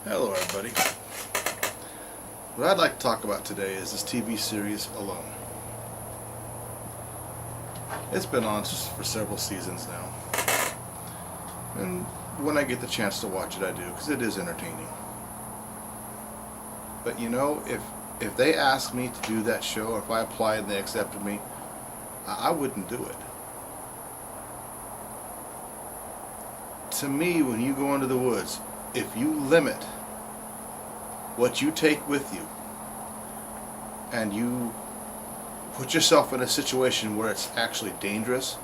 Hello everybody. What I'd like to talk about today is this TV series Alone. It's been on for several seasons now. And when I get the chance to watch it, I do, because it is entertaining. But you know, if they asked me to do that show, or if I applied and they accepted me, I wouldn't do it. To me, when you go into the woods, if you limit what you take with you and you put yourself in a situation where it's actually dangerous,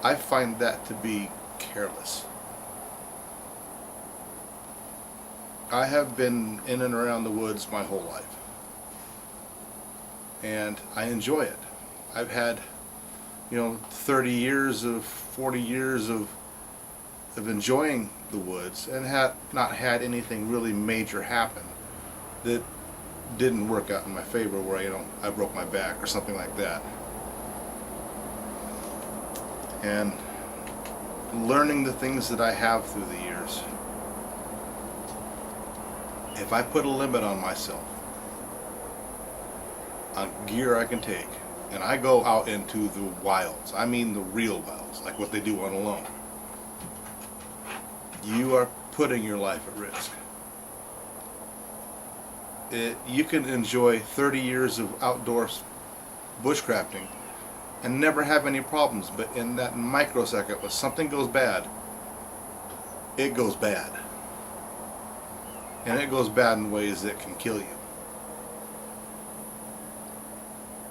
I find that to be careless. I have been in and around the woods my whole life, and I enjoy it. I've had, 30 years of 40 years of enjoying the woods, and not had anything really major happen that didn't work out in my favor, where I broke my back or something like that. And learning the things that I have through the years, if I put a limit on myself on gear I can take, and I go out into the wilds, I mean the real wilds, like what they do on Alone, you are putting your life at risk. You can enjoy 30 years of outdoors bushcrafting and never have any problems, but in that microsecond when something goes bad, it goes bad. And it goes bad in ways that can kill you.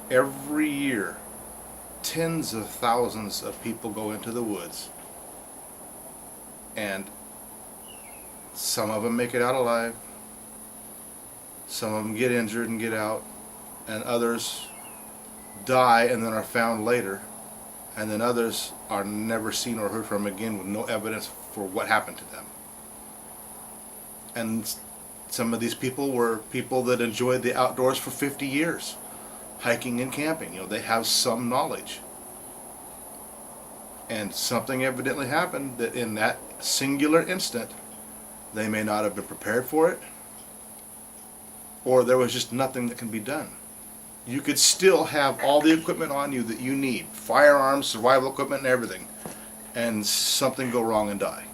Every year, tens of thousands of people go into the woods, and some of them make it out alive, some of them get injured and get out, and others die and then are found later, and then others are never seen or heard from again with no evidence for what happened to them. And some of these people were people that enjoyed the outdoors for 50 years, hiking and camping. They have some knowledge. And something evidently happened that in that singular instant, they may not have been prepared for it, or there was just nothing that can be done. You could still have all the equipment on you that you need, firearms, survival equipment, and everything, and something go wrong and die.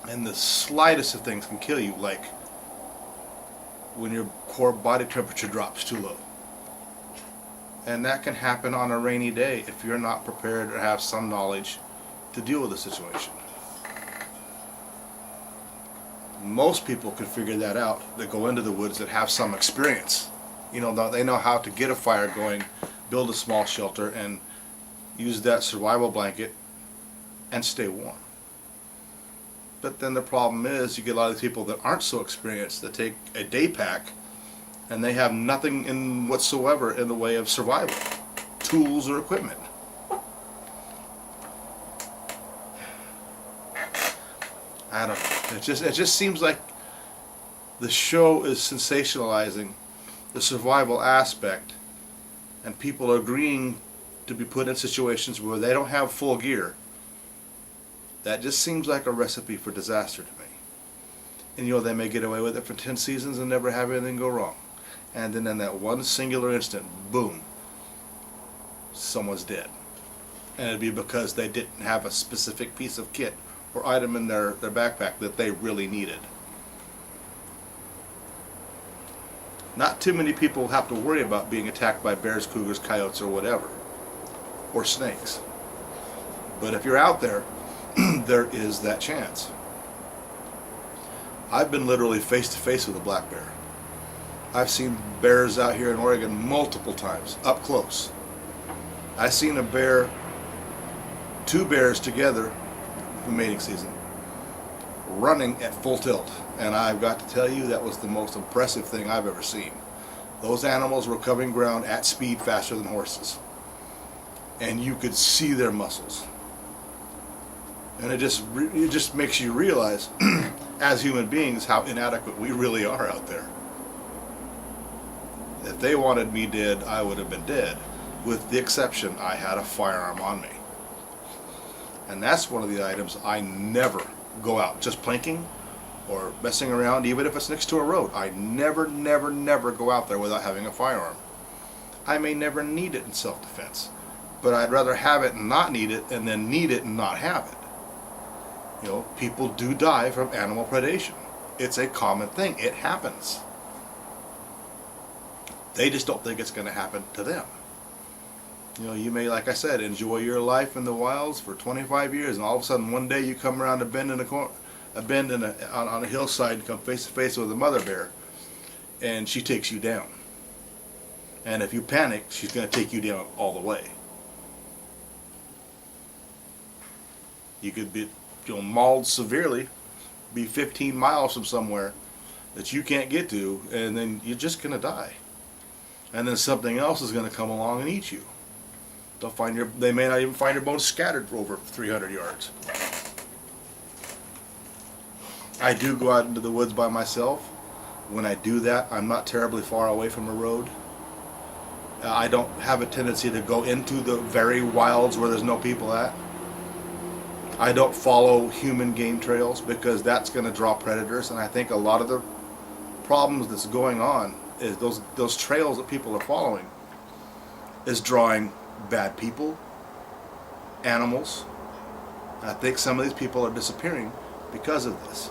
And the slightest of things can kill you, like when your core body temperature drops too low. And that can happen on a rainy day if you're not prepared or have some knowledge to deal with the situation. Most people can figure that out that go into the woods that have some experience. They know how to get a fire going, build a small shelter, and use that survival blanket and stay warm. But then the problem is you get a lot of people that aren't so experienced that take a day pack and they have nothing in whatsoever in the way of survival, tools or equipment. I don't know. It just seems like the show is sensationalizing the survival aspect, and people are agreeing to be put in situations where they don't have full gear. That just seems like a recipe for disaster to me. And they may get away with it for 10 seasons and never have anything go wrong. And then in that one singular instant, boom, someone's dead. And it'd be because they didn't have a specific piece of kit or item in their backpack that they really needed. Not too many people have to worry about being attacked by bears, cougars, coyotes, or whatever, or snakes. But if you're out there, there is that chance. I've been literally face to face with a black bear. I've seen bears out here in Oregon multiple times, up close. I've seen two bears together in mating season, running at full tilt. And I've got to tell you, that was the most impressive thing I've ever seen. Those animals were covering ground at speed faster than horses. And you could see their muscles. And it just makes you realize, as human beings, how inadequate we really are out there. If they wanted me dead, I would have been dead, with the exception I had a firearm on me. And that's one of the items I never go out just plinking or messing around, even if it's next to a road. I never, never, never go out there without having a firearm. I may never need it in self-defense, but I'd rather have it and not need it and then need it and not have it. You know, people do die from animal predation. It's a common thing. It happens. They just don't think it's going to happen to them. You know, you may, like I said, enjoy your life in the wilds for 25 years, and all of a sudden one day you come around a bend in on a hillside and come face to face with a mother bear, and she takes you down. And if you panic, she's going to take you down all the way. You could be, mauled severely, be 15 miles from somewhere that you can't get to, and then you're just going to die. And then something else is going to come along and eat you. They may not even find your bones scattered for over 300 yards. I do go out into the woods by myself. When I do that, I'm not terribly far away from a road. I don't have a tendency to go into the very wilds where there's no people at. I don't follow human game trails because that's going to draw predators, and I think a lot of the problems that's going on is those trails that people are following is drawing bad people, animals. I think some of these people are disappearing because of this.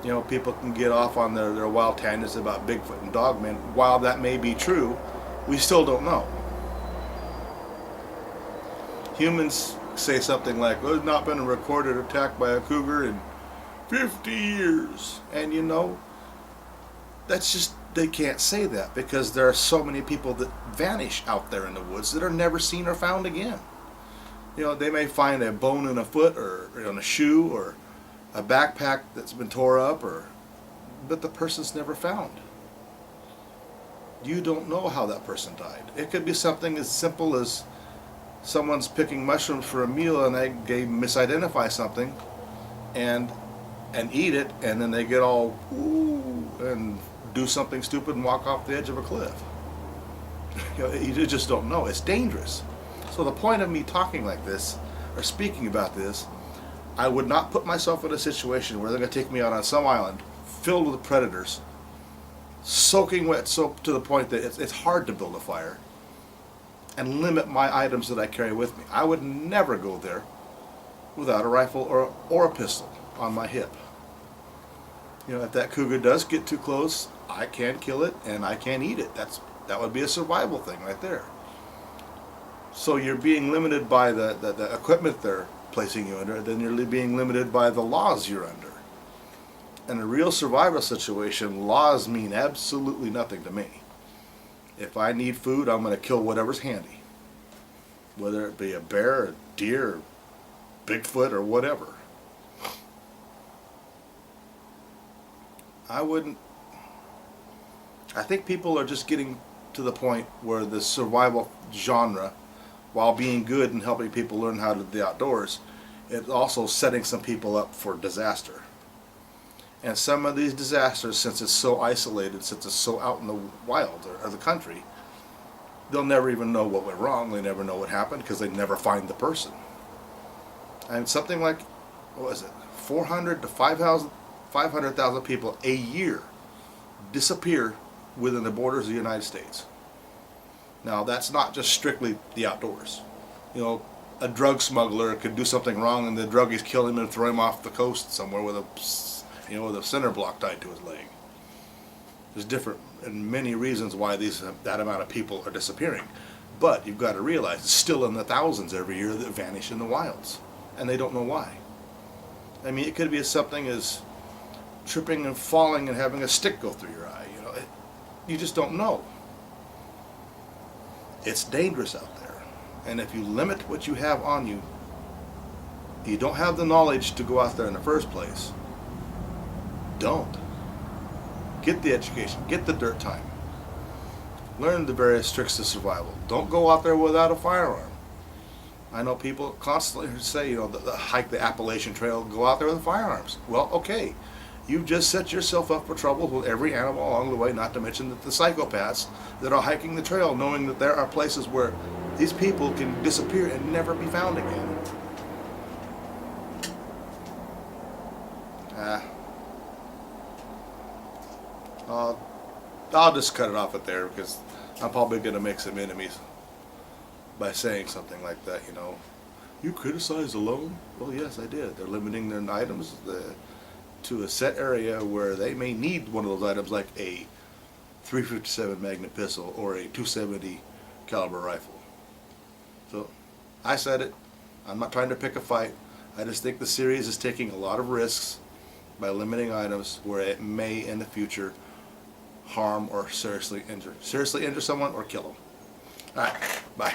You know, people can get off on their wild tangents about Bigfoot and Dogmen. While that may be true, we still don't know. Humans say something like, there's not been a recorded attack by a cougar in 50 years. And you know, that's just, they can't say that because there are so many people that vanish out there in the woods that are never seen or found again. You know, they may find a bone in a foot or on a shoe or a backpack that's been tore up, but the person's never found. You don't know how that person died. It could be something as simple as someone's picking mushrooms for a meal and they misidentify something and eat it, and then they get all ooh and do something stupid and walk off the edge of a cliff. You know, you just don't know. It's dangerous. So the point of me talking like this or speaking about this, I would not put myself in a situation where they're going to take me out on some island filled with predators, soaking wet soap to the point that it's hard to build a fire, and limit my items that I carry with me. I would never go there without a rifle or a pistol on my hip. You know, if that cougar does get too close, I can kill it and I can eat it. That would be a survival thing right there. So you're being limited by the equipment they're placing you under, then you're being limited by the laws you're under. In a real survival situation, laws mean absolutely nothing to me. If I need food, I'm going to kill whatever's handy. Whether it be a bear, a deer, Bigfoot, or whatever. I think people are just getting to the point where the survival genre, while being good and helping people learn how to do the outdoors, it's also setting some people up for disaster. And some of these disasters, since it's so isolated, since it's so out in the wild or the country, they'll never even know what went wrong. They never know what happened because they never find the person. And something like, what was it, 400 to 500,000 people a year disappear within the borders of the United States. Now, that's not just strictly the outdoors. You know, a drug smuggler could do something wrong and the druggies kill him and throw him off the coast somewhere with a cinder block tied to his leg. There's different and many reasons why that amount of people are disappearing. But you've got to realize it's still in the thousands every year that vanish in the wilds. And they don't know why. I mean, it could be something as tripping and falling and having a stick go through your eye. You know, you just don't know. It's dangerous out there. And if you limit what you have on you, you don't have the knowledge to go out there in the first place. Don't. Get the education. Get the dirt time. Learn the various tricks of survival. Don't go out there without a firearm. I know people constantly say, you know, the hike the Appalachian Trail, go out there with firearms. Well, okay. You've just set yourself up for trouble with every animal along the way, not to mention the psychopaths that are hiking the trail knowing that there are places where these people can disappear and never be found again. Uh, I'll just cut it off at there because I'm probably going to make some enemies by saying something like that, you know. You criticized the loan? Well, yes, I did. They're limiting their items to a set area where they may need one of those items, like a 357 Magnum pistol or a 270 caliber rifle. So, I said it. I'm not trying to pick a fight. I just think the series is taking a lot of risks by limiting items where it may in the future harm or seriously injure someone or kill them. Alright, bye.